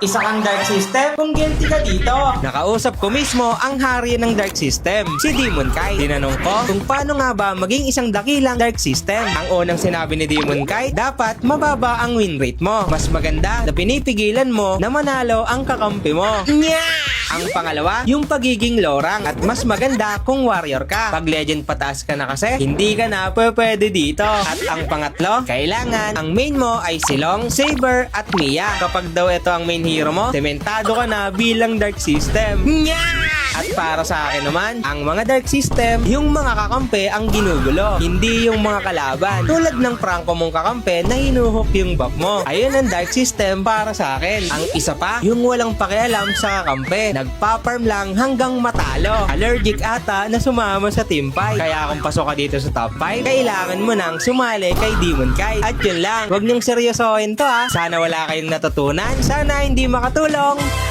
Isa kang Dark System kung guilty ka dito. Nakausap ko mismo ang hari ng Dark System, si Demon Kai. Tinanong ko kung paano nga ba maging isang dakilang Dark System. Ang unang sinabi ni Demon Kai, dapat mababa ang win rate mo. Mas maganda na pinipigilan mo na manalo ang kakampi mo. Nya! Ang pangalawa, yung pagiging low rank. At mas maganda kung warrior ka. Pag legend pataas ka na kasi, hindi ka na pwede dito. At ang pangatlo, kailangan ang main mo ay Silong, Saber at Mia. Kapag daw ito ang main hero mo, sementado ka na bilang Dark System. Nya! At para sa akin naman, ang mga Dark System, yung mga kakampi ang ginugulo, hindi yung mga kalaban. Tulad ng prangko mong kakampi na hinuhook yung buff mo. Ayun ang Dark System para sa akin. Ang isa pa, yung walang pakialam sa kakampi. Nagpa-farm lang hanggang matalo. Allergic ata na sumama sa team fight. Kaya kung pasok ka dito sa top 5, kailangan mo nang sumali kay Demon Kai. At yun lang, huwag niyong seryosohin to ha. Sana wala kayong natutunan. Sana hindi makatulong.